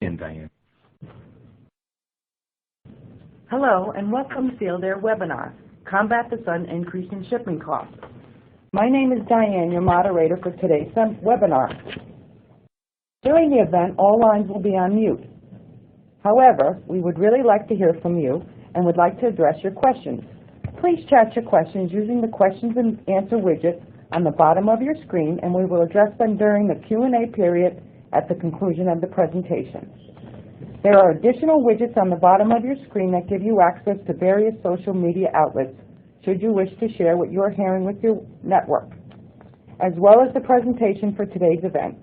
And Diane. Hello and welcome to Sealed Air webinar, Combat the Sudden Increase in Shipping Costs. My name is Diane, your moderator for today's webinar. During the event, all lines will be on mute. However, we would really like to hear from you and would like to address your questions. Please chat your questions using the questions and answer widget on the bottom of your screen, and we will address them during the Q&A period at the conclusion of the presentation. There are additional widgets on the bottom of your screen that give you access to various social media outlets should you wish to share what you are hearing with your network, as well as the presentation for today's event.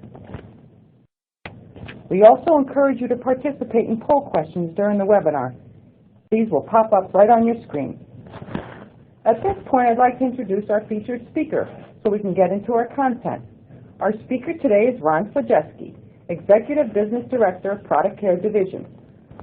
We also encourage you to participate in poll questions during the webinar. These will pop up right on your screen. At this point, I'd like to introduce our featured speaker so we can get into our content. Our speaker today is Ron Flajeski, Executive Business Director of Product Care Division.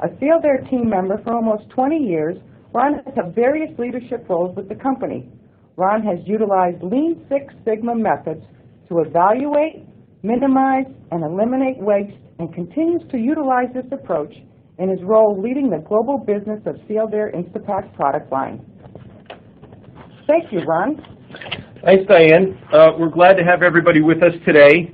A Sealed Air team member for almost 20 years, Ron has had various leadership roles with the company. Ron has utilized Lean Six Sigma methods to evaluate, minimize, and eliminate waste, and continues to utilize this approach in his role leading the global business of Sealed Air Instapak product line. Thank you, Ron. Thanks, Diane. We're glad to have everybody with us today,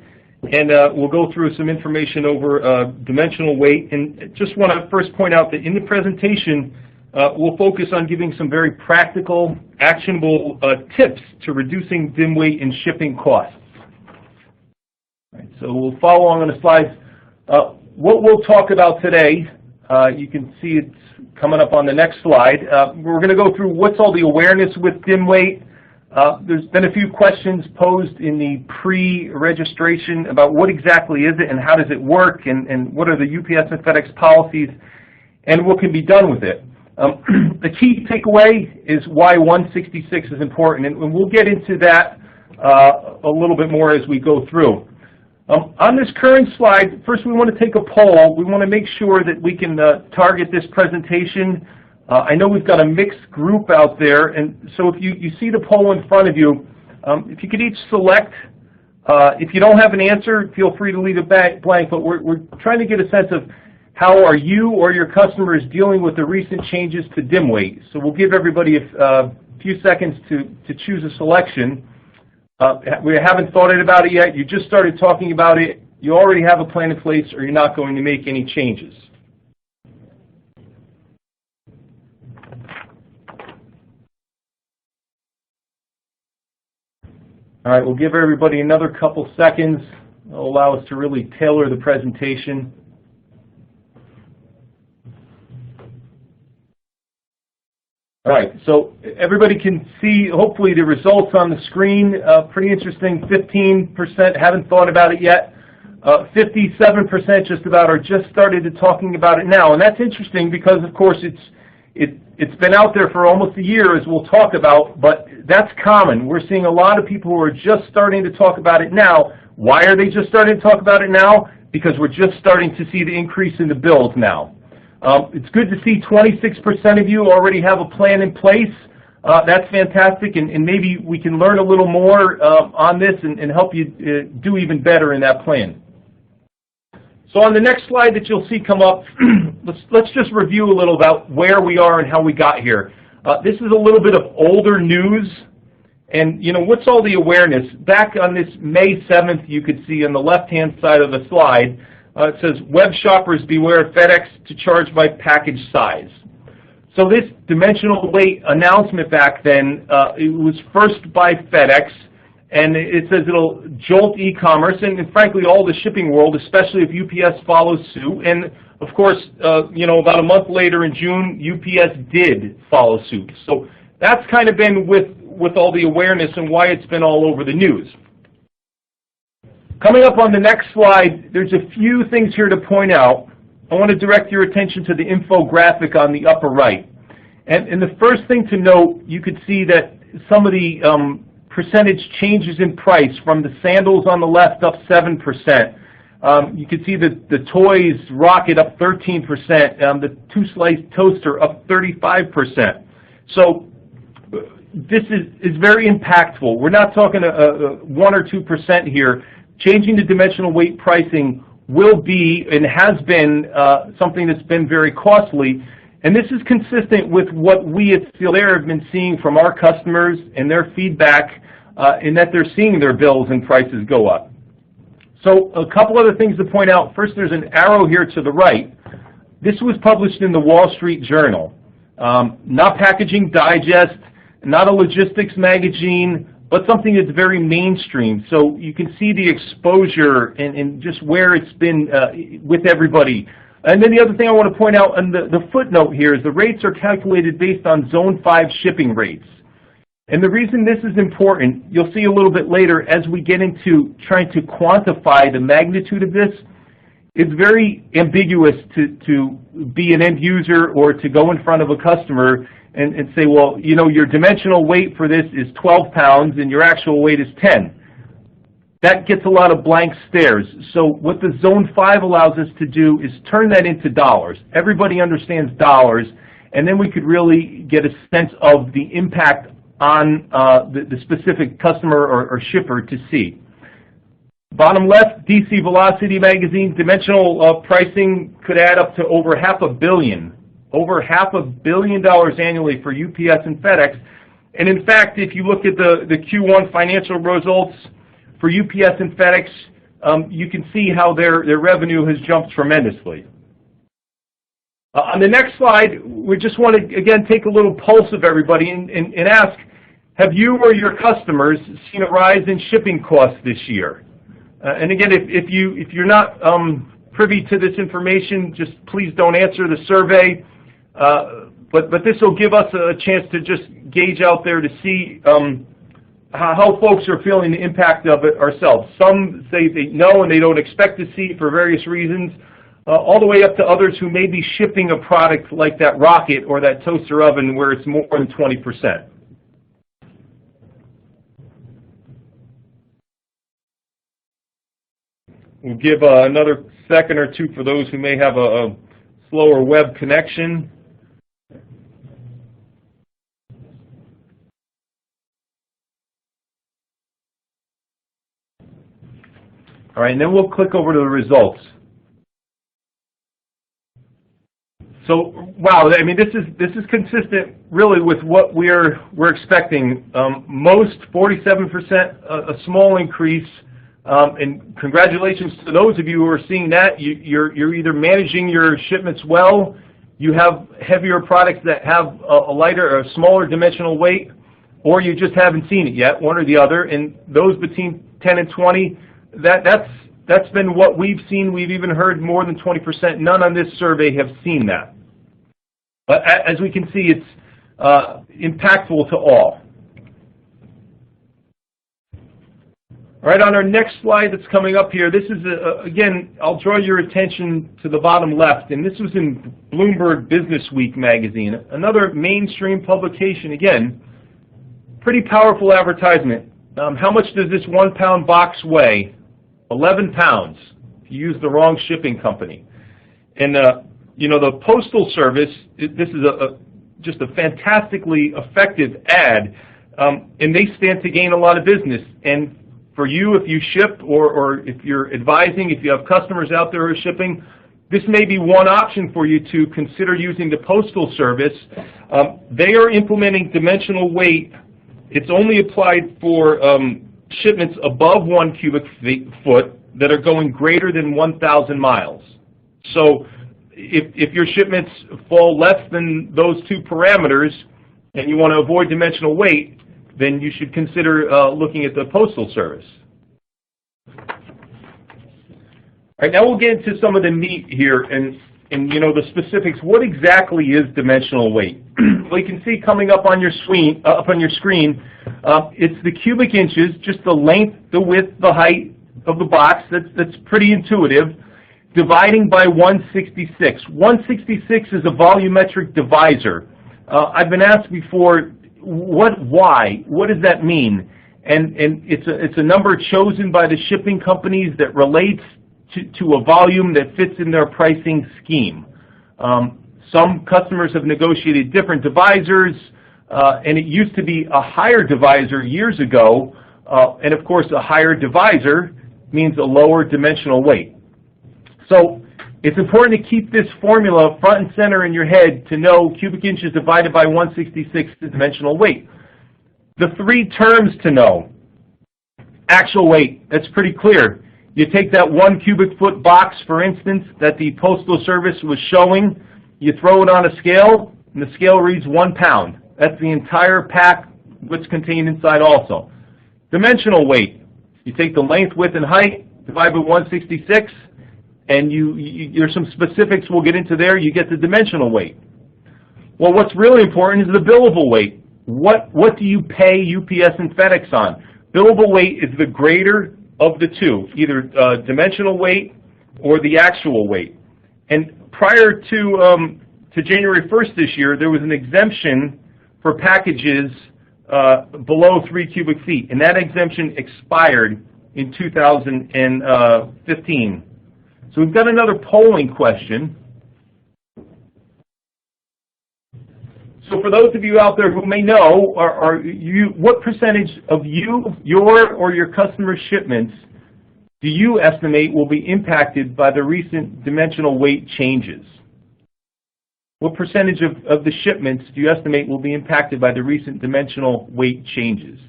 and we'll go through some information over dimensional weight. And just want to first point out that in the presentation, we'll focus on giving some very practical, actionable tips to reducing dim weight and shipping costs. All right, so we'll follow along on the slides. What we'll talk about today, you can see it's coming up on the next slide. We're going to go through what's all the awareness with dim weight. There's been a few questions posed in the pre-registration about what exactly is it and how does it work and what are the UPS and FedEx policies and what can be done with it. The key takeaway is why 166 is important, and we'll get into that a little bit more as we go through. On this current slide, first we want to take a poll. We want to make sure that we can target this presentation. I know we've got a mixed group out there, and so if you see the poll in front of you, if you could each select, if you don't have an answer, feel free to leave it blank, but we're trying to get a sense of how are you or your customers dealing with the recent changes to dim weight. So we'll give everybody a few seconds to choose a selection. We haven't thought about it yet. You just started talking about it. You already have a plan in place, or you're not going to make any changes. All right, we'll give everybody another couple seconds. It'll allow us to really tailor the presentation. All right, so everybody can see, hopefully, the results on the screen. Pretty interesting. 15% haven't thought about it yet. 57% just about are just started to talking about it now. And that's interesting because, of course, it's been out there for almost a year, as we'll talk about, but that's common. We're seeing a lot of people who are just starting to talk about it now. Why are they just starting to talk about it now? Because we're just starting to see the increase in the bills now. It's good to see 26% of you already have a plan in place. That's fantastic, and maybe we can learn a little more on this and help you do even better in that plan. So on the next slide that you'll see come up, let's just review a little about where we are and how we got here. This is a little bit of older news, and you know, what's all the awareness? Back on this May 7th, you could see on the left-hand side of the slide, it says, web shoppers beware FedEx to charge by package size. So this dimensional weight announcement back then, it was first by FedEx, and it says it'll jolt e-commerce and frankly all the shipping world, especially if UPS follows suit. And of course, you know, about a month later in June, UPS did follow suit. So that's kind of been with all the awareness and why it's been all over the news. Coming up on the next slide, there's a few things here to point out. I want to direct your attention to the infographic on the upper right. And the first thing to note, you could see that some of the percentage changes in price, from the sandals on the left up 7%. You can see that the toys rocket up 13%, the two-slice toaster up 35%. So this is very impactful. We're not talking 1 or 2% here. Changing the dimensional weight pricing will be and has been something that's been very costly. And this is consistent with what we at Sealed Air have been seeing from our customers and their feedback in that they're seeing their bills and prices go up. So a couple other things to point out. First, there's an arrow here to the right. This was published in the Wall Street Journal. Not Packaging Digest, not a logistics magazine, but something that's very mainstream. So you can see the exposure and just where it's been with everybody. And then the other thing I want to point out on the footnote here is the rates are calculated based on Zone 5 shipping rates. And the reason this is important, you'll see a little bit later as we get into trying to quantify the magnitude of this, it's very ambiguous to be an end user or to go in front of a customer and say, well, you know, your dimensional weight for this is 12 pounds and your actual weight is 10. That gets a lot of blank stares. So what the Zone 5 allows us to do is turn that into dollars. Everybody understands dollars, and then we could really get a sense of the impact on the specific customer or shipper to see. Bottom left, DC Velocity magazine, dimensional pricing could add up to over $500 million. Over $500 million annually for UPS and FedEx. And in fact, if you look at the Q1 financial results for UPS and FedEx, you can see how their revenue has jumped tremendously. On the next slide, we just want to, again, take a little pulse of everybody and ask, have you or your customers seen a rise in shipping costs this year? And again, if you're not privy to this information, just please don't answer the survey. But this will give us a chance to just gauge out there to see how folks are feeling the impact of it ourselves. Some say they know and they don't expect to see it for various reasons, all the way up to others who may be shipping a product like that rocket or that toaster oven where it's more than 20%. We'll give another second or two for those who may have a slower web connection. All right, and then we'll click over to the results. So, wow, I mean, this is consistent really with what we're expecting. Most 47%, a small increase. And congratulations to those of you who are seeing that. You're either managing your shipments well, you have heavier products that have a lighter or a smaller dimensional weight, or you just haven't seen it yet, one or the other. And those between 10 and 20, that's been what we've seen. We've even heard more than 20%. None on this survey have seen that. But as we can see, it's impactful to all. All right, on our next slide that's coming up here, this is, again, I'll draw your attention to the bottom left, and this was in Bloomberg Business Week magazine, another mainstream publication. Again, pretty powerful advertisement. How much does this 1 pound box weigh? 11 pounds, if you use the wrong shipping company. And, you know, the Postal Service, this is just a fantastically effective ad, and they stand to gain a lot of business. And for you, if you ship or if you're advising, if you have customers out there who are shipping, this may be one option for you to consider using the Postal Service. They are implementing dimensional weight. It's only applied for shipments above 1 cubic foot that are going greater than 1,000 miles. So if your shipments fall less than those two parameters and you want to avoid dimensional weight, then you should consider looking at the Postal Service. All right, now we'll get into some of the meat here and you know, the specifics. What exactly is dimensional weight? Well, you can see coming up on your screen, it's the cubic inches, just the length, the width, the height of the box. That's pretty intuitive. Dividing by 166. 166 is a volumetric divisor. I've been asked before, why? What does that mean? And it's a number chosen by the shipping companies that relates to a volume that fits in their pricing scheme. Some customers have negotiated different divisors, and it used to be a higher divisor years ago, and of course a higher divisor means a lower dimensional weight. So it's important to keep this formula front and center in your head to know cubic inches divided by 166 is dimensional weight. The three terms to know. Actual weight, that's pretty clear. You take that 1 cubic foot box, for instance, that the Postal Service was showing, you throw it on a scale, and the scale reads 1 pound. That's the entire pack, what's contained inside also. Dimensional weight, you take the length, width, and height, divide by 166, and there's some specifics we'll get into there, you get the dimensional weight. Well, what's really important is the billable weight. What do you pay UPS and FedEx on? Billable weight is the greater of the two, either dimensional weight or the actual weight. And prior to January 1st this year, there was an exemption for packages below 3 cubic feet, and that exemption expired in 2015. So we've got another polling question. So for those of you out there who may know, what percentage of your or your customer's shipments do you estimate will be impacted by the recent dimensional weight changes? What percentage of the shipments do you estimate will be impacted by the recent dimensional weight changes?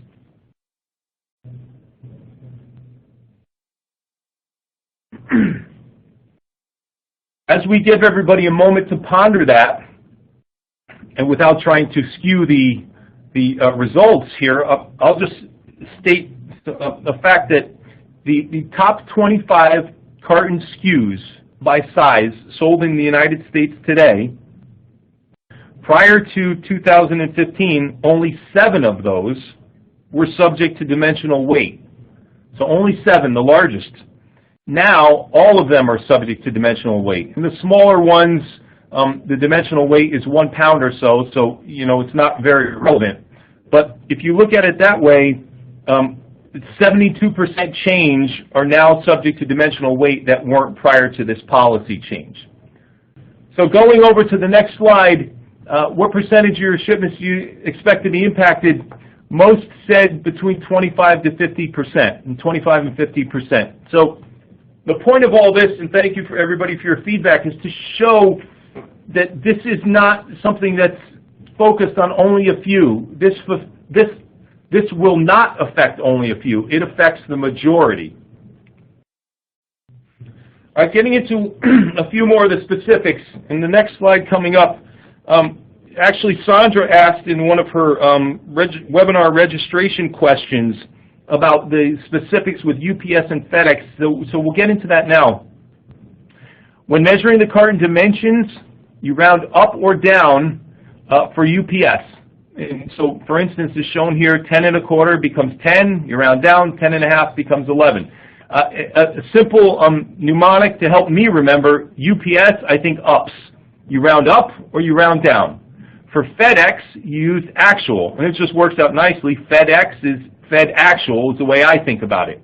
As we give everybody a moment to ponder that, and without trying to skew the results here, I'll just state the fact that the top 25 carton SKUs by size sold in the United States today, prior to 2015, only 7 of those were subject to dimensional weight. So only 7, the largest. Now, all of them are subject to dimensional weight. And the smaller ones, the dimensional weight is 1 pound or so, so it's not very relevant. But if you look at it that way, 72% change are now subject to dimensional weight that weren't prior to this policy change. So going over to the next slide, what percentage of your shipments do you expect to be impacted? Most said between 25 to 50%, and 25 and 50%. So the point of all this, and thank you for everybody for your feedback, is to show that this is not something that's focused on only a few. This will not affect only a few. It affects the majority. All right, getting into a few more of the specifics. In the next slide coming up, actually Sandra asked in one of her webinar registration questions about the specifics with UPS and FedEx, so we'll get into that now. When measuring the carton dimensions, you round up or down for UPS. And so, for instance, as shown here, 10 1/4 becomes 10. You round down, 10 1/2 becomes 11. A simple mnemonic to help me remember, UPS, I think ups. You round up or you round down. For FedEx, you use actual, and it just works out nicely. FedEx is Fed actual is the way I think about it.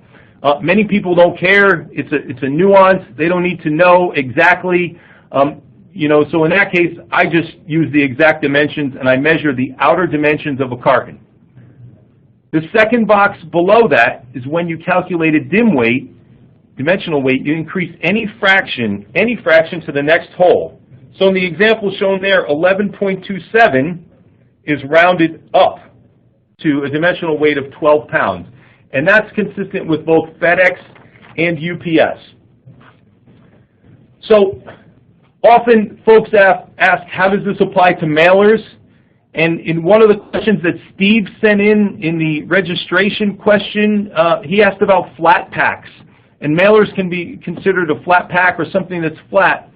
Many people don't care. It's a nuance. They don't need to know exactly. So in that case, I just use the exact dimensions and I measure the outer dimensions of a carton. The second box below that is when you calculate a dim weight, dimensional weight, you increase any fraction to the next whole. So in the example shown there, 11.27 is rounded up to a dimensional weight of 12 pounds. And that's consistent with both FedEx and UPS. So often folks ask, how does this apply to mailers? And in one of the questions that Steve sent in the registration question, he asked about flat packs. And mailers can be considered a flat pack or something that's flat.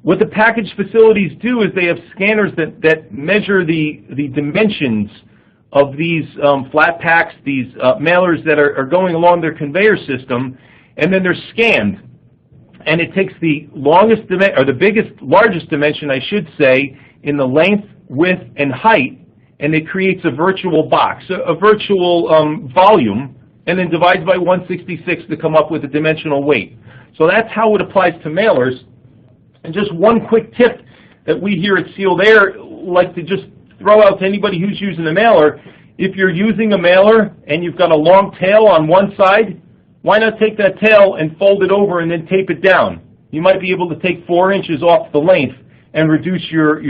What the package facilities do is they have scanners that measure the dimensions of these flat packs, these mailers that are going along their conveyor system, and then they're scanned. And it takes the largest dimension, I should say, in the length, width, and height, and it creates a virtual box, a virtual volume, and then divides by 166 to come up with a dimensional weight. So that's how it applies to mailers. And just one quick tip that we here at Sealed Air like to just throw out to anybody who's using a mailer: if you're using a mailer and you've got a long tail on one side, why not take that tail and fold it over and then tape it down? You might be able to take 4 inches off the length and reduce your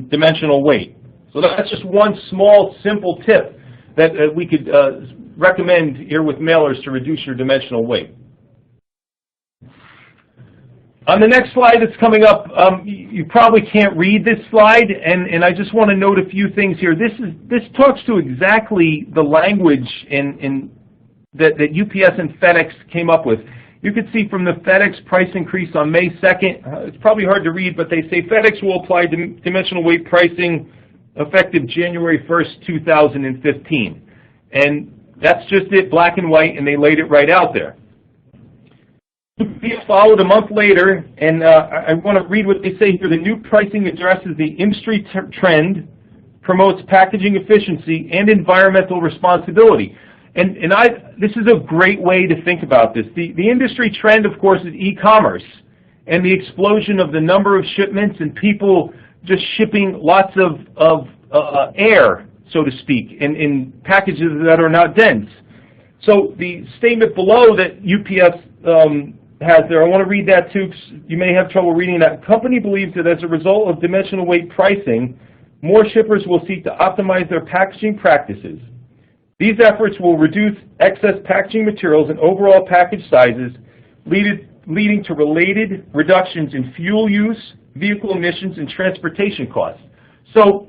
dimensional weight. So that's just one small, simple tip that we could recommend here with mailers to reduce your dimensional weight. On the next slide that's coming up, you probably can't read this slide, and I just want to note a few things here. This talks to exactly the language that UPS and FedEx came up with. You can see from the FedEx price increase on May 2nd, it's probably hard to read, but they say FedEx will apply dimensional weight pricing effective January 1st, 2015. And that's just it, black and white, and they laid it right out there. UPS followed a month later, and I want to read what they say here. The new pricing addresses the industry trend, promotes packaging efficiency, and environmental responsibility. And this is a great way to think about this. The industry trend, of course, is e-commerce, and the explosion of the number of shipments and people just shipping lots of air, so to speak, in packages that are not dense. So the statement below that UPS has there, I want to read that too, because you may have trouble reading that. The company believes that as a result of dimensional weight pricing, more shippers will seek to optimize their packaging practices. These efforts will reduce excess packaging materials and overall package sizes, leading to related reductions in fuel use, vehicle emissions, and transportation costs. So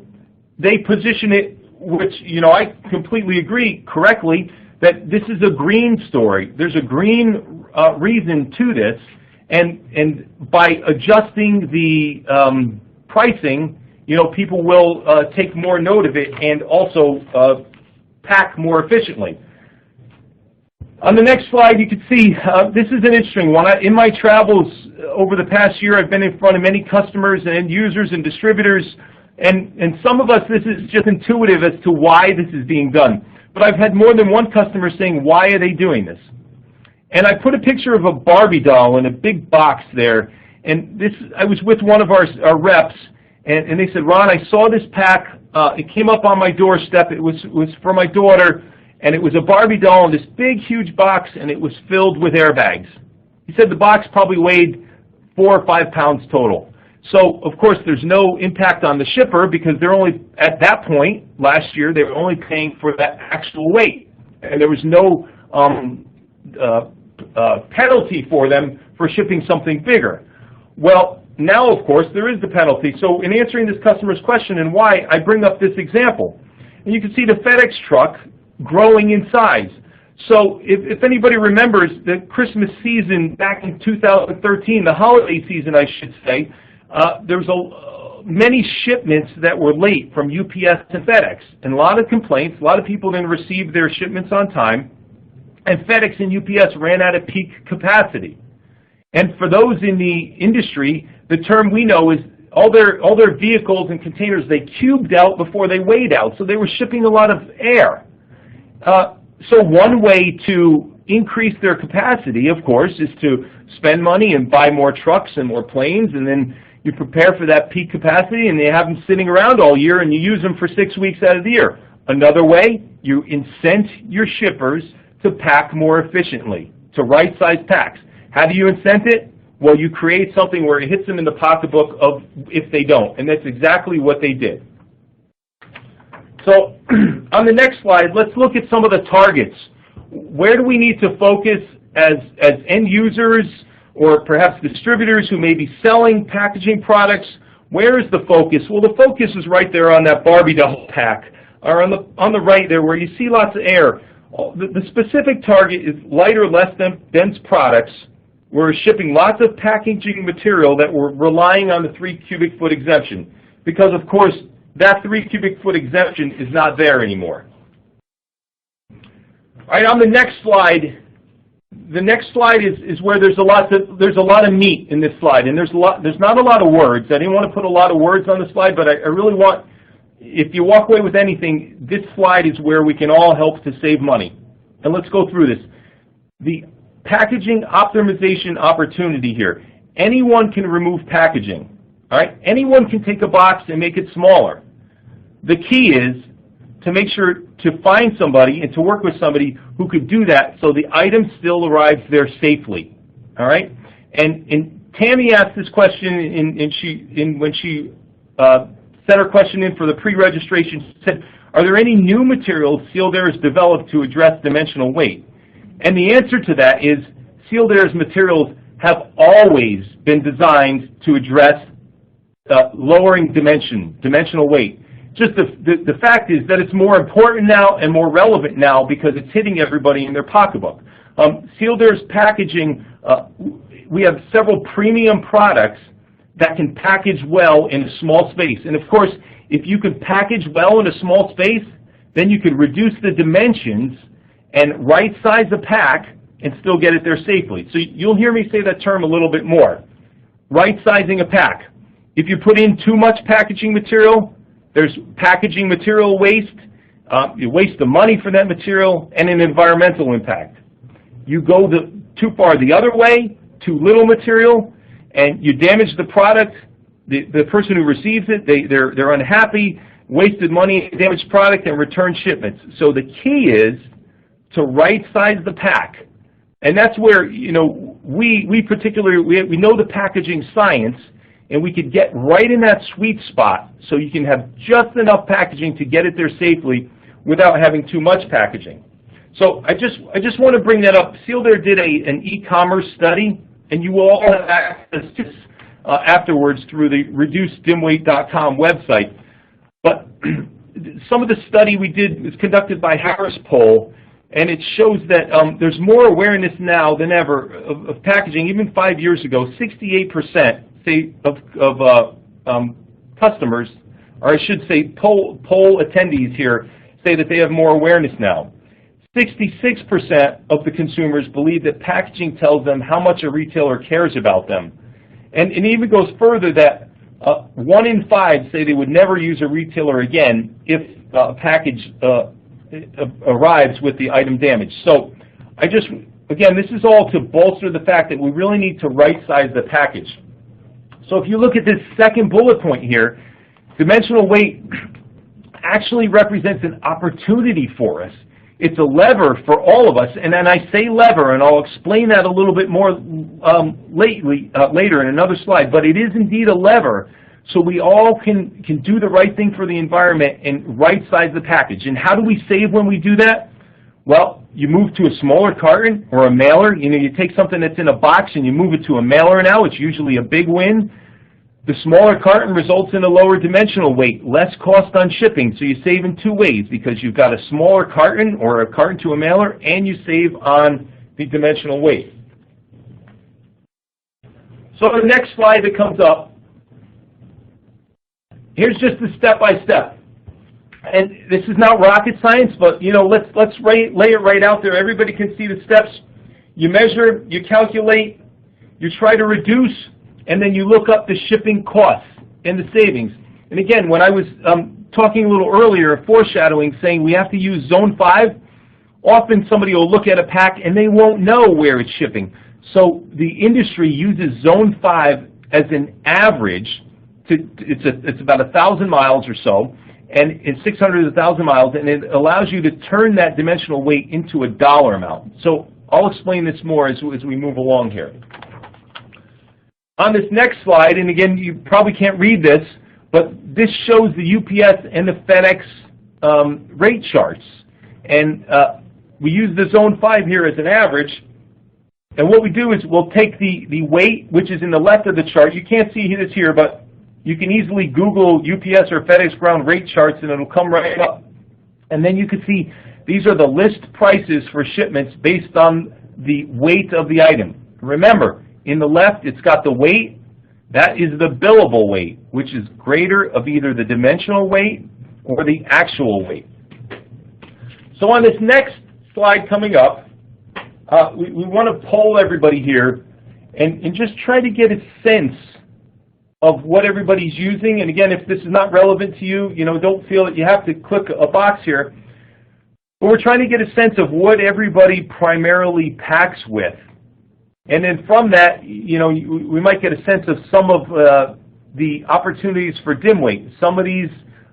they position it, which I completely agree correctly, that this is a green story. There's a green reason to this, and by adjusting the pricing, people will take more note of it and also pack more efficiently. On the next slide, you can see this is an interesting one. In my travels over the past year, I've been in front of many customers and end users and distributors, and some of us, this is just intuitive as to why this is being done. But I've had more than one customer saying, why are they doing this? And I put a picture of a Barbie doll in a big box there, and I was with one of our reps, and they said, Ron, I saw this pack. It came up on my doorstep. It was for my daughter, and it was a Barbie doll in this big, huge box, and it was filled with airbags. He said the box probably weighed 4 or 5 pounds total. So, of course, there's no impact on the shipper because they're only, at that point, last year, they were only paying for that actual weight. And there was no penalty for them for shipping something bigger. Well, now, of course, there is the penalty. So in answering this customer's question and why, I bring up this example. And you can see the FedEx truck growing in size. So if anybody remembers the Christmas season back in 2013, the holiday season, I should say, there was many shipments that were late from UPS and FedEx, and a lot of complaints. A lot of people didn't receive their shipments on time, and FedEx and UPS ran out of peak capacity. And for those in the industry, the term we know is all their vehicles and containers, they cubed out before they weighed out, so they were shipping a lot of air. So one way to increase their capacity, of course, is to spend money and buy more trucks and more planes, and then you prepare for that peak capacity, and you have them sitting around all year, and you use them for 6 weeks out of the year. Another way, you incent your shippers to pack more efficiently, to right-size packs. How do you incent it? Well, you create something where it hits them in the pocketbook of if they don't, and that's exactly what they did. So on the next slide, let's look at some of the targets. Where do we need to focus as end users or perhaps distributors who may be selling packaging products? Where is the focus? Well, the focus is right there on that Barbie doll pack, or on the right there where you see lots of air. The specific target is lighter, less dense products. We're shipping lots of packaging material that we're relying on the 3 cubic foot exemption, because of course that 3 cubic foot exemption is not there anymore. All right, on the next slide, is where there's a lot of meat in this slide, and there's not a lot of words. I didn't want to put a lot of words on the slide, but I really want, if you walk away with anything, this slide is where we can all help to save money. And let's go through this. The packaging optimization opportunity here. Anyone can remove packaging. All right? Anyone can take a box and make it smaller. The key is to make sure to find somebody and to work with somebody who could do that so the item still arrives there safely. All right? And Tammy asked this question when she sent her question in for the pre-registration. She said, are there any new materials Sealed Air has developed to address dimensional weight? And the answer to that is Sealed Air's materials have always been designed to address lowering dimensional weight. Just the fact is that it's more important now and more relevant now because it's hitting everybody in their pocketbook. Sealed Air's packaging, we have several premium products that can package well in a small space. And of course, if you can package well in a small space, then you can reduce the dimensions and right-size the pack and still get it there safely. So you'll hear me say that term a little bit more. Right-sizing a pack. If you put in too much packaging material, there's packaging material waste, you waste the money for that material, and an environmental impact. You go too far the other way, too little material, and you damage the product. The person who receives it, they're unhappy, wasted money, damaged product, and return shipments. So the key is to right-size the pack. And that's where, we know the packaging science, and we could get right in that sweet spot so you can have just enough packaging to get it there safely without having too much packaging. So I just want to bring that up. Sealed Air did an e-commerce study, and you will all have access to this afterwards through the reducedimweight.com website. But some of the study we did was conducted by Harris Poll, and it shows that there's more awareness now than ever of packaging. Even 5 years ago, 68% of customers, or I should say poll attendees here, say that they have more awareness now. 66% of the consumers believe that packaging tells them how much a retailer cares about them. And it even goes further that 1 in 5 say they would never use a retailer again if a package arrives with the item damaged. So again, this is all to bolster the fact that we really need to right-size the package. So if you look at this second bullet point here, dimensional weight actually represents an opportunity for us. It's a lever for all of us, and then I say lever, and I'll explain that a little bit more later in another slide, but it is indeed a lever, so we all can do the right thing for the environment and right-size the package. And how do we save when we do that? Well, you move to a smaller carton or a mailer. You take something that's in a box and you move it to a mailer now. It's usually a big win. The smaller carton results in a lower dimensional weight, less cost on shipping, so you save in two ways because you've got a smaller carton or a carton to a mailer and you save on the dimensional weight. So the next slide that comes up, here's just the step-by-step. And this is not rocket science, but let's lay it right out there. Everybody can see the steps. You measure, you calculate, you try to reduce, and then you look up the shipping costs and the savings. And again, when I was talking a little earlier, foreshadowing, saying we have to use Zone 5, often somebody will look at a pack and they won't know where it's shipping. So the industry uses Zone 5 as an average. It's about 1,000 miles or so, and it's 600 to 1,000 miles, and it allows you to turn that dimensional weight into a dollar amount. So I'll explain this more as we move along here. On this next slide, and again, you probably can't read this, but this shows the UPS and the FedEx rate charts. And we use the Zone 5 here as an average. And what we do is we'll take the weight, which is in the left of the chart. You can't see this here, but you can easily Google UPS or FedEx ground rate charts, and it'll come right up. And then you can see these are the list prices for shipments based on the weight of the item. Remember, in the left, it's got the weight. That is the billable weight, which is greater of either the dimensional weight or the actual weight. So on this next slide coming up, we want to poll everybody here and just try to get a sense of what everybody's using. And again, if this is not relevant to you, don't feel that you have to click a box here. But we're trying to get a sense of what everybody primarily packs with. And then from that, we might get a sense of some of the opportunities for dim weight. Some of these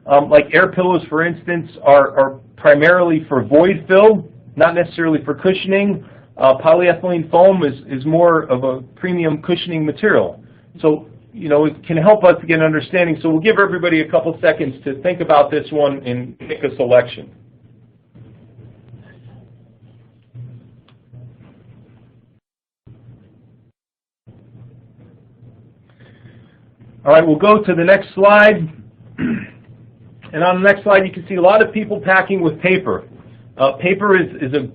like air pillows, for instance, are primarily for void fill, not necessarily for cushioning. Polyethylene foam is more of a premium cushioning material. So, it can help us to get an understanding. So we'll give everybody a couple seconds to think about this one and make a selection. All right, we'll go to the next slide. And on the next slide, you can see a lot of people packing with paper. Paper is a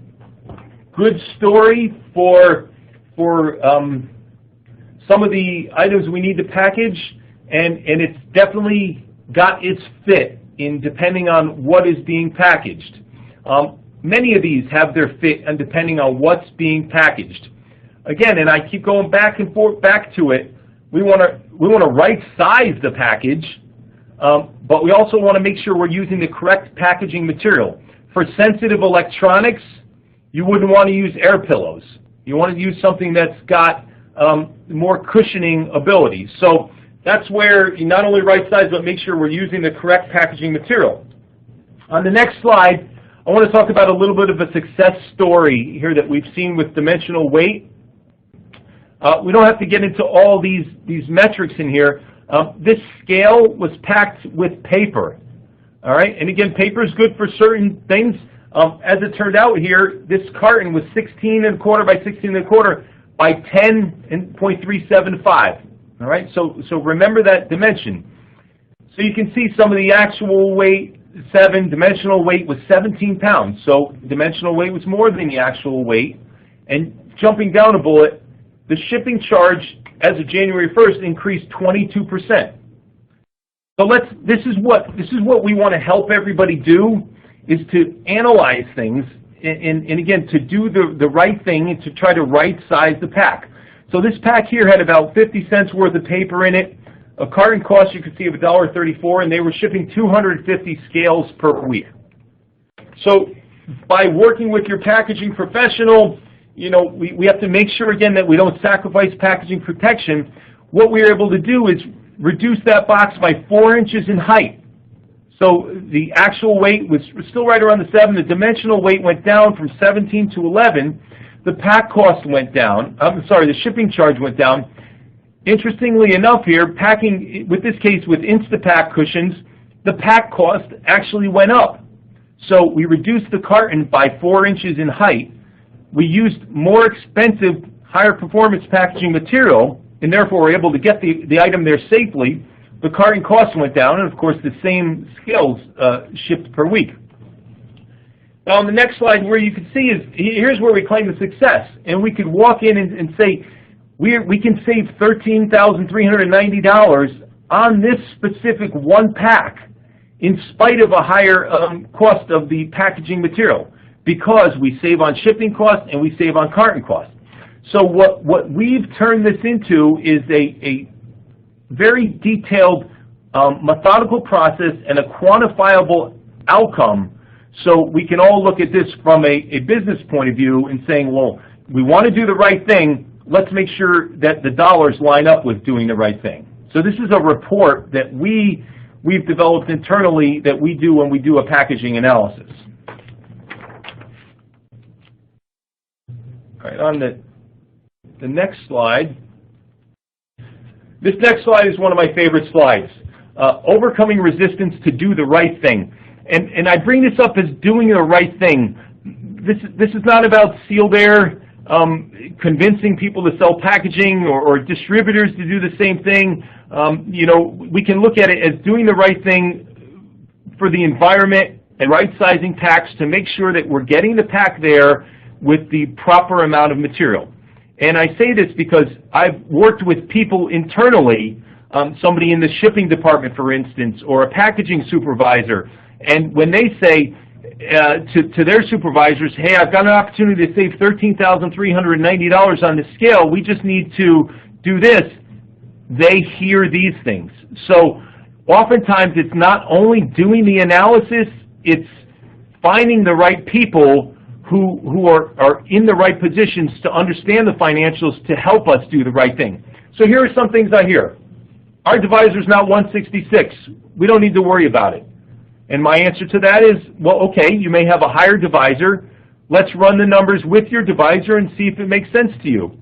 good story for some of the items we need to package, and it's definitely got its fit in depending on what is being packaged. Many of these have their fit and depending on what's being packaged. Again, and I keep going back and forth back to it, we want to right size the package, but we also want to make sure we're using the correct packaging material. For sensitive electronics, you wouldn't want to use air pillows. You want to use something that's got more cushioning ability. So that's where you not only right size, but make sure we're using the correct packaging material. On the next slide, I want to talk about a little bit of a success story here that we've seen with dimensional weight. We don't have to get into all these metrics in here. This scale was packed with paper. All right, and again, paper is good for certain things. As it turned out here, this carton was 16 1/4 by 16 1/4 by 10.375. All right, so remember that dimension. So you can see some of the actual weight, dimensional weight was 17 pounds. So dimensional weight was more than the actual weight. And jumping down a bullet, the shipping charge as of January 1st increased 22%. So this is what we want to help everybody do, is to analyze things and again, to do the right thing and to try to right size the pack. So this pack here had about 50 cents worth of paper in it. A carton cost, you can see, of $1.34, and they were shipping 250 scales per week. So by working with your packaging professional, we have to make sure, again, that we don't sacrifice packaging protection. What we were able to do is reduce that box by 4 inches in height. So the actual weight was still right around the 7. The dimensional weight went down from 17 to 11. The pack cost went down. The shipping charge went down. Interestingly enough here, packing, with this case with Instapack cushions, the pack cost actually went up. So we reduced the carton by 4 inches in height. We used more expensive, higher performance packaging material, and therefore were able to get the item there safely. The carton cost went down, and of course the same scales shipped per week. Now on the next slide, where you can see is, here's where we claim the success. And we could walk in and say, we can save $13,390 on this specific one pack in spite of a higher cost of the packaging material, because we save on shipping costs and we save on carton costs. So what we've turned this into is a very detailed, methodical process and a quantifiable outcome, so we can all look at this from a business point of view and saying, well, we want to do the right thing, let's make sure that the dollars line up with doing the right thing. So this is a report that we've developed internally that we do when we do a packaging analysis. All right, on the next slide. This next slide is one of my favorite slides. Overcoming resistance to do the right thing. And I bring this up as doing the right thing. This is not about Sealed Air convincing people to sell packaging or distributors to do the same thing. We can look at it as doing the right thing for the environment and right-sizing packs to make sure that we're getting the pack there with the proper amount of material. And I say this because I've worked with people internally, somebody in the shipping department, for instance, or a packaging supervisor, and when they say to their supervisors, hey, I've got an opportunity to save $13,390 on the scale, we just need to do this, they hear these things. So oftentimes it's not only doing the analysis, it's finding the right people who are in the right positions to understand the financials to help us do the right thing. So here are some things I hear. Our divisor's not 166. We don't need to worry about it. And my answer to that is, well, okay, you may have a higher divisor. Let's run the numbers with your divisor and see if it makes sense to you.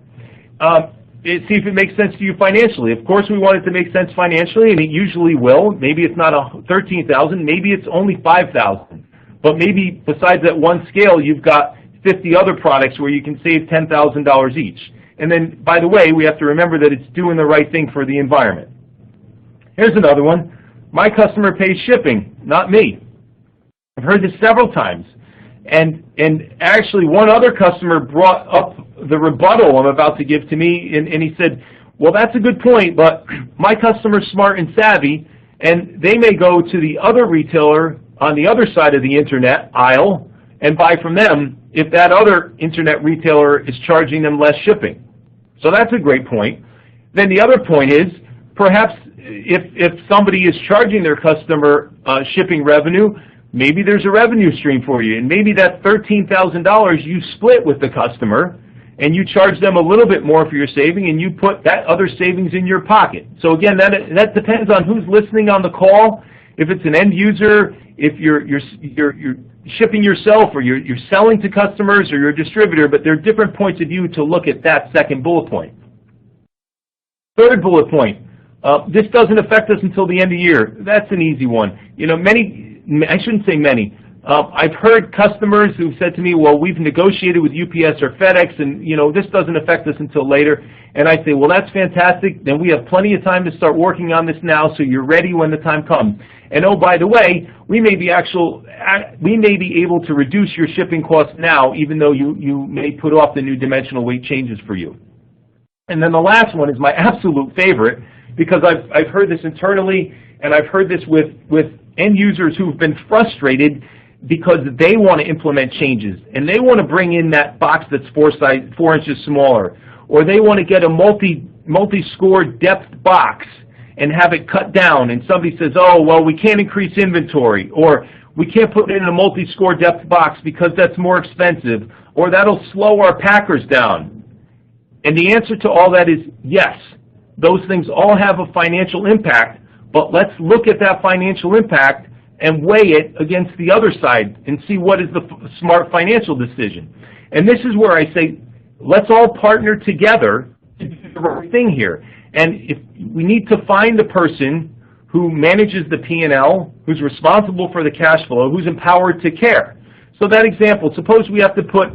See if it makes sense to you financially. Of course, we want it to make sense financially, and it usually will. Maybe it's not $13,000. Maybe it's only $5,000. But maybe besides that one scale, you've got 50 other products where you can save $10,000 each. And then, by the way, we have to remember that it's doing the right thing for the environment. Here's another one. My customer pays shipping, not me. I've heard this several times. And actually, one other customer brought up the rebuttal I'm about to give to me, and he said, well, that's a good point, but my customer's smart and savvy, and they may go to the other retailer on the other side of the internet aisle and buy from them if that other internet retailer is charging them less shipping. So that's a great point. Then the other point is, perhaps if somebody is charging their customer shipping revenue, maybe there's a revenue stream for you, and maybe that $13,000 you split with the customer, and you charge them a little bit more for your saving, and you put that other savings in your pocket. So again, that depends on who's listening on the call. If it's an end user, if you're shipping yourself, or you're selling to customers, or you're a distributor, but there are different points of view to look at that second bullet point. Third bullet point, this doesn't affect us until the end of the year. That's an easy one. You know, I shouldn't say many. I've heard customers who've said to me, well, we've negotiated with UPS or FedEx, and this doesn't affect us until later. And I say, well, that's fantastic. Then we have plenty of time to start working on this now, so you're ready when the time comes. And oh, by the way, we may be able to reduce your shipping costs now, even though you may put off the new dimensional weight changes for you. And then the last one is my absolute favorite, because I've heard this internally, and I've heard this with end users who've been frustrated because they want to implement changes, and they want to bring in that box that's 4 inches smaller, or they want to get a multi-score depth box and have it cut down, and somebody says, oh, well, we can't increase inventory, or we can't put it in a multi-score depth box because that's more expensive, or that'll slow our packers down. And the answer to all that is yes. Those things all have a financial impact, but let's look at that financial impact and weigh it against the other side and see what is the smart financial decision. And this is where I say, let's all partner together to do the right thing here. And if we need to find the person who manages the P&L, who's responsible for the cash flow, who's empowered to care. So that example, suppose we have to put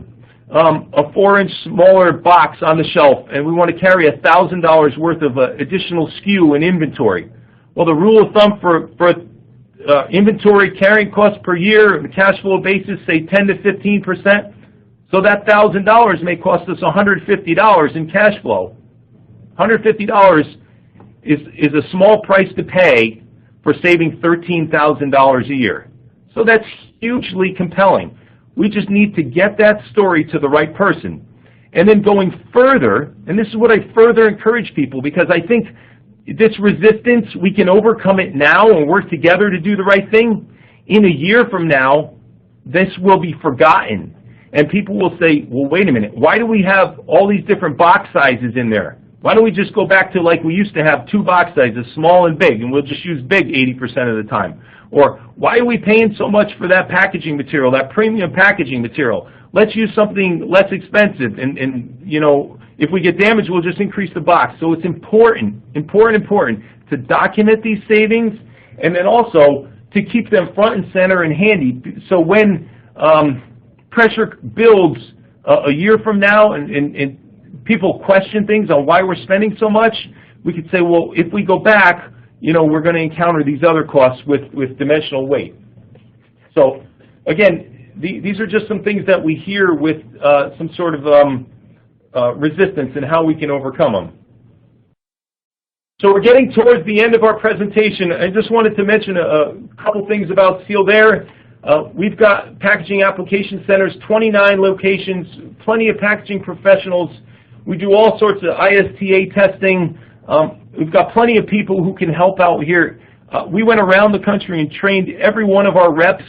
a 4-inch smaller box on the shelf, and we want to carry $1,000 worth of additional SKU in inventory. Well, the rule of thumb for inventory carrying costs per year on a cash flow basis, say 10 to 15%. So that $1,000 may cost us $150 in cash flow. $150 is a small price to pay for saving $13,000 a year. So that's hugely compelling. We just need to get that story to the right person. And then going further, and this is what I further encourage people, because I think this resistance, we can overcome it now and work together to do the right thing. In a year from now, this will be forgotten. And people will say, well, wait a minute, why do we have all these different box sizes in there? Why don't we just go back to like we used to have 2 box sizes, small and big, and we'll just use big 80% of the time? Or why are we paying so much for that packaging material, that premium packaging material? Let's use something less expensive, and if we get damaged, we'll just increase the box. So it's important to document these savings, and then also to keep them front and center and handy. So when pressure builds a year from now, and people question things on why we're spending so much, we could say, well, if we go back, we're going to encounter these other costs with dimensional weight. So again, these are just some things that we hear with some sort of resistance and how we can overcome them. So we're getting towards the end of our presentation. I just wanted to mention a couple things about Sealed Air. We've got packaging application centers, 29 locations, plenty of packaging professionals. We do all sorts of ISTA testing. We've got plenty of people who can help out here. We went around the country and trained every one of our reps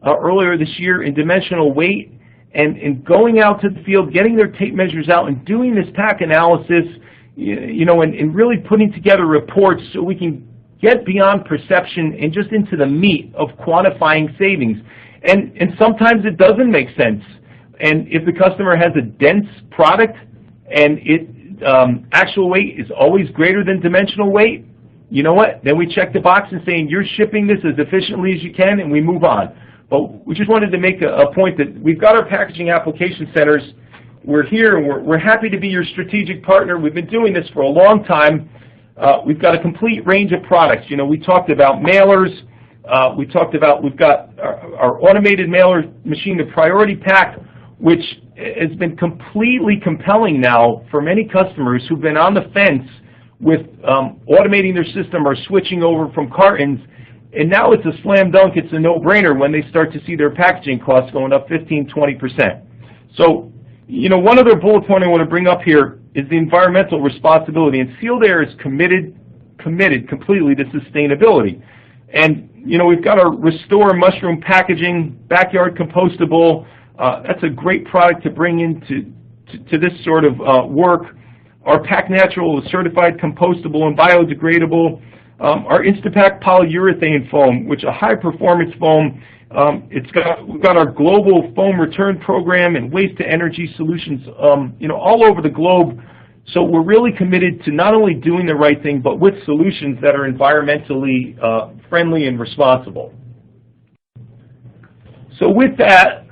earlier this year in dimensional weight, and going out to the field, getting their tape measures out and doing this pack analysis, and really putting together reports so we can get beyond perception and just into the meat of quantifying savings. And sometimes it doesn't make sense. And if the customer has a dense product and actual weight is always greater than dimensional weight, you know what? Then we check the box and saying you're shipping this as efficiently as you can, and we move on. But we just wanted to make a point that we've got our packaging application centers. We're here, and we're happy to be your strategic partner. We've been doing this for a long time. We've got a complete range of products. You know, we talked about mailers. We've got our automated mailer machine, the Priority Pack, which has been completely compelling now for many customers who've been on the fence with automating their system or switching over from cartons. And now it's a slam dunk, it's a no-brainer when they start to see their packaging costs going up 15–20%. So, you know, one other bullet point I want to bring up here is the environmental responsibility. And Sealed Air is committed completely to sustainability. And, you know, we've got our Restore mushroom packaging, backyard compostable. That's a great product to bring into this sort of work. Our Pack Natural is certified compostable and biodegradable. Our Instapack polyurethane foam, which is a high-performance foam. We've got our global foam return program and waste-to-energy solutions, you know, all over the globe. So we're really committed to not only doing the right thing, but with solutions that are environmentally friendly and responsible. So with that,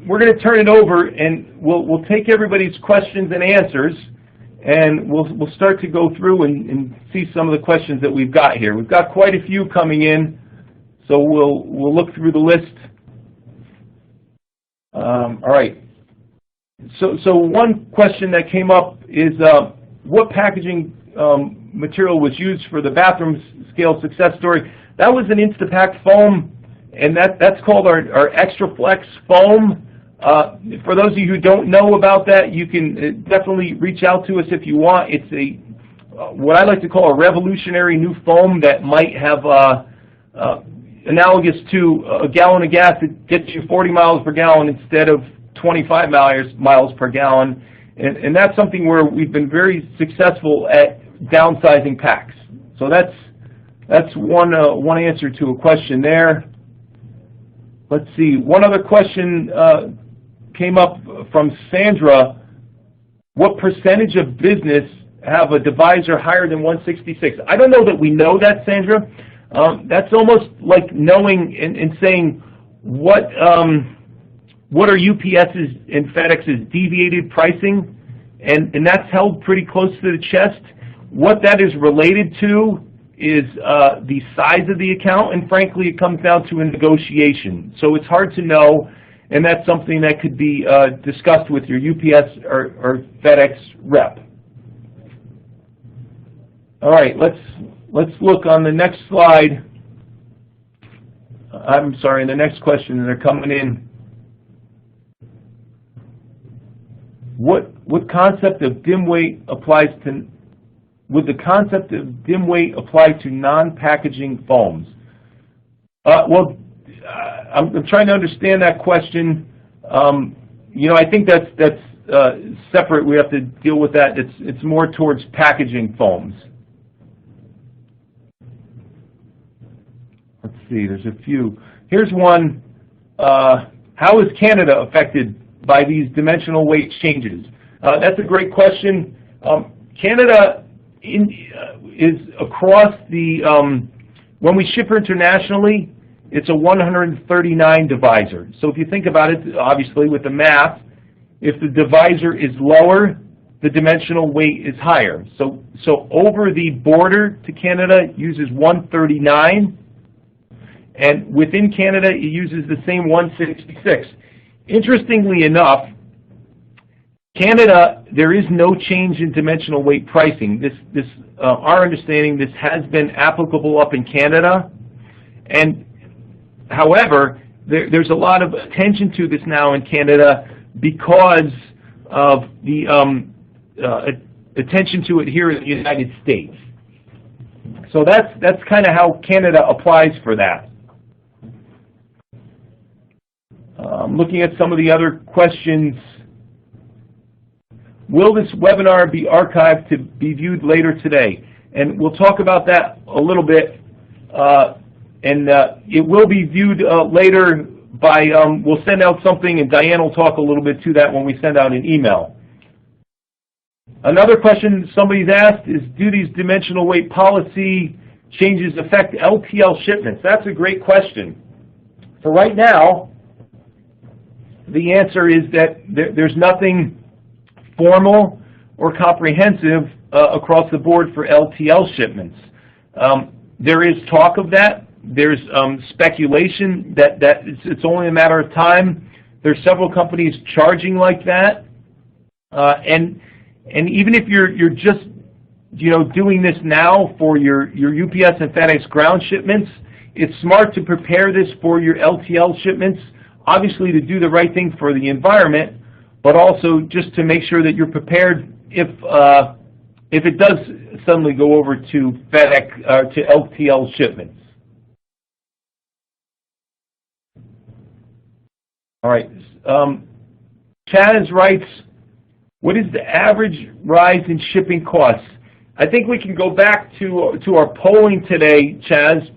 we're going to turn it over, and we'll take everybody's questions and answers. And we'll start to go through and see some of the questions that we've got here. We've got quite a few coming in, so we'll look through the list. All right. So one question that came up is what packaging material was used for the bathroom scale success story? That was an Instapack foam, and that's called our Extra Flex foam. For those of you who don't know about that, you can definitely reach out to us if you want. It's what I like to call a revolutionary new foam that might have analogous to a gallon of gas that gets you 40 miles per gallon instead of 25 miles per gallon. And that's something where we've been very successful at downsizing packs. So that's one answer to a question there. Let's see. One other question came up from Sandra. What percentage of business have a divisor higher than 166? I don't know that we know that, Sandra. That's almost like knowing and saying what are UPS's and FedEx's deviated pricing, and that's held pretty close to the chest. What that is related to is the size of the account, and frankly it comes down to a negotiation. So it's hard to know, and that's something that could be discussed with your UPS or FedEx rep. All right, let's look on the next slide. I'm sorry, the next question that are coming in. What concept of dim weight applies to? Would the concept of dim weight apply to non-packaging foams? Well, I'm trying to understand that question. You know, I think that's separate. We have to deal with that. It's more towards packaging foams. Let's see. There's a few. Here's one. How is Canada affected by these dimensional weight changes? That's a great question. Canada is across the, when we ship internationally, it's a 139 divisor. So if you think about it, obviously with the math, if the divisor is lower, the dimensional weight is higher. So over the border to Canada uses 139, and within Canada it uses the same 166. Interestingly enough, Canada, there is no change in dimensional weight pricing. Our understanding, this has been applicable up in Canada, and however, there's a lot of attention to this now in Canada because of the attention to it here in the United States. So that's kind of how Canada applies for that. Looking at some of the other questions. Will this webinar be archived to be viewed later today? And we'll talk about that a little bit. and it will be viewed later by, we'll send out something, and Diane will talk a little bit to that when we send out an email. Another question somebody's asked is, do these dimensional weight policy changes affect LTL shipments? That's a great question. So right now, the answer is that there's nothing formal or comprehensive across the board for LTL shipments. There is talk of that. There's speculation that it's only a matter of time. There's several companies charging like that, and even if you're just doing this now for your UPS and FedEx ground shipments, it's smart to prepare this for your LTL shipments. Obviously, to do the right thing for the environment, but also just to make sure that you're prepared if it does suddenly go over to FedEx to LTL shipments. All right. Chaz writes, what is the average rise in shipping costs? I think we can go back to our polling today, Chaz,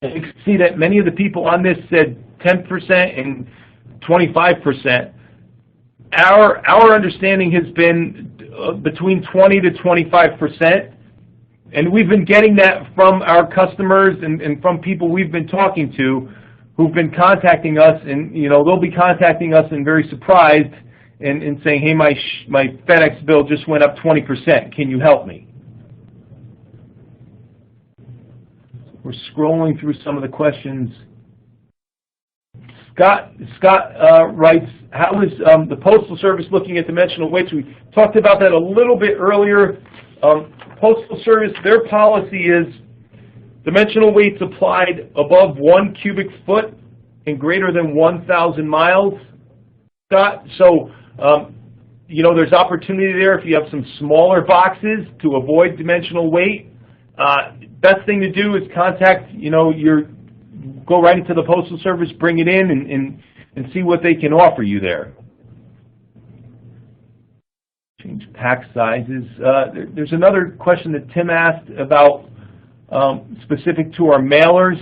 and you can see that many of the people on this said 10% and 25%. Our understanding has been between 20 to 25%, and we've been getting that from our customers and from people we've been talking to who've been contacting us, and they'll be contacting us and very surprised and saying, hey, my FedEx bill just went up 20%. Can you help me? We're scrolling through some of the questions. Scott writes, how is the Postal Service looking at dimensional weights? We talked about that a little bit earlier. Postal Service, their policy is dimensional weights applied above 1 cubic foot and greater than 1,000 miles. Scott, so there's opportunity there if you have some smaller boxes to avoid dimensional weight. Best thing to do is contact, go right into the Postal Service, bring it in, and see what they can offer you there. Change pack sizes. There's another question that Tim asked about specific to our mailers,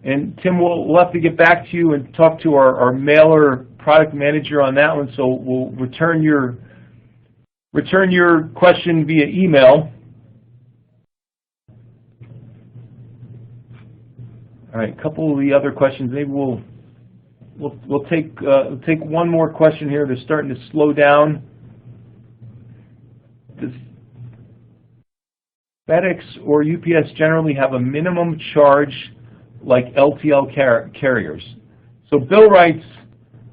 and Tim, we'll have to get back to you and talk to our mailer product manager on that one. So we'll return your question via email. All right, a couple of the other questions. Maybe we'll take one more question here. They're starting to slow down. Does FedEx or UPS generally have a minimum charge like LTL carriers? So Bill writes,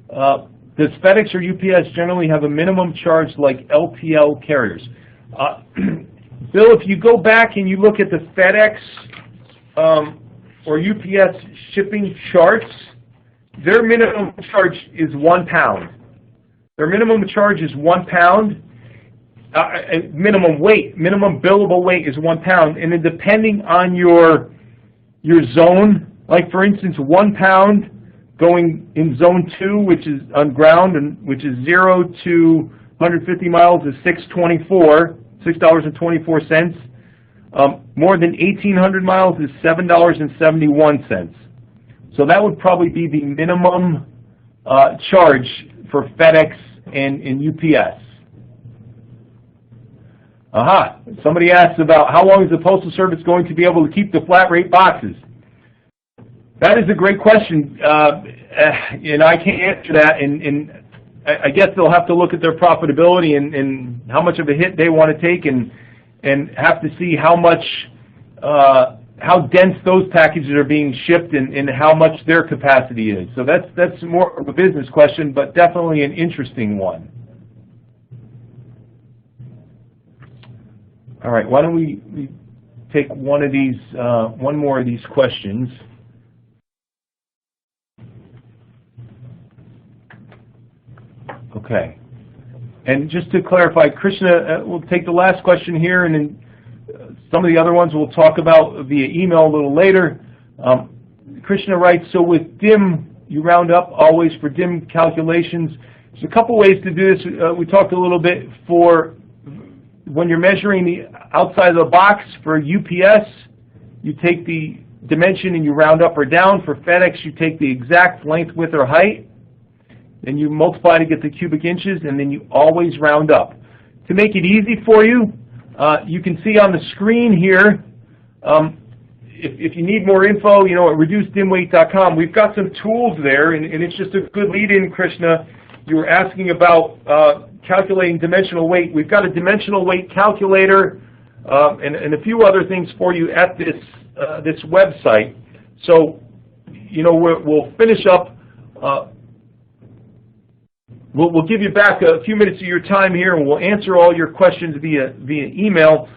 does FedEx or UPS generally have a minimum charge like LTL carriers? Bill, if you go back and you look at the FedEx or UPS shipping charts, their minimum charge is 1 pound. Their minimum charge is 1 pound. Minimum billable weight is 1 pound, and then depending on your zone, like for instance, 1 pound going in zone 2, which is on ground, and which is 0 to 150 miles, is $6.24. More than 1,800 miles is $7.71. So that would probably be the minimum charge for FedEx and UPS. Aha! Somebody asked about how long is the Postal Service going to be able to keep the flat rate boxes? That is a great question, and I can't answer that. And I guess they'll have to look at their profitability and how much of a hit they want to take, and have to see how much, how dense those packages are being shipped, and how much their capacity is. So that's more of a business question, but definitely an interesting one. All right, why don't we take one more of these questions. Okay. And just to clarify, Krishna, we'll take the last question here, and then some of the other ones we'll talk about via email a little later. Krishna writes, so with DIM, you round up always for DIM calculations. There's a couple ways to do this. We talked a little bit for when you're measuring the outside of the box for UPS, you take the dimension and you round up or down. For FedEx, you take the exact length, width, or height, then you multiply to get the cubic inches, and then you always round up. To make it easy for you, you can see on the screen here, if you need more info, at reducedimweight.com, we've got some tools there, and it's just a good lead-in, Krishna. You were asking about calculating dimensional weight. We've got a dimensional weight calculator and a few other things for you at this website. So, we'll finish up. We'll give you back a few minutes of your time here, and we'll answer all your questions via email.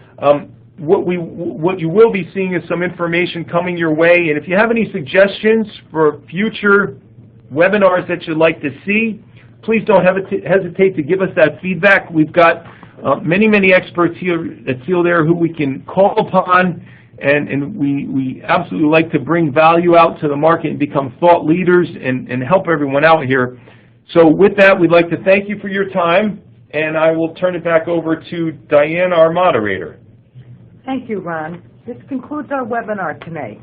What you will be seeing is some information coming your way, and if you have any suggestions for future webinars that you'd like to see, please don't hesitate to give us that feedback. We've got many experts here at Sealed Air who we can call upon, and we absolutely like to bring value out to the market and become thought leaders and help everyone out here. So with that, we'd like to thank you for your time, and I will turn it back over to Diane, our moderator. Thank you, Ron. This concludes our webinar today.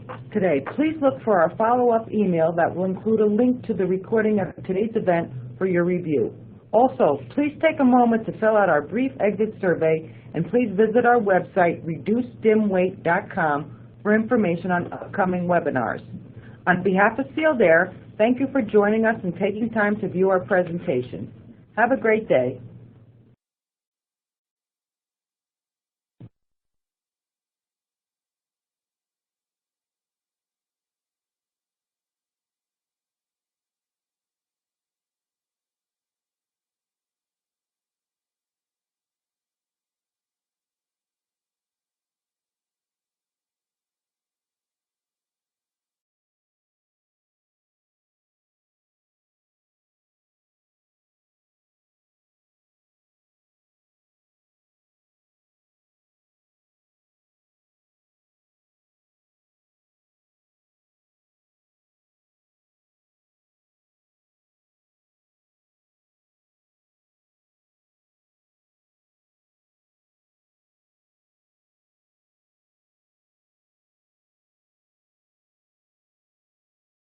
Please look for our follow-up email that will include a link to the recording of today's event for your review. Also, please take a moment to fill out our brief exit survey, and please visit our website, reducedimweight.com, for information on upcoming webinars. On behalf of Sealed Air, thank you for joining us and taking time to view our presentation. Have a great day.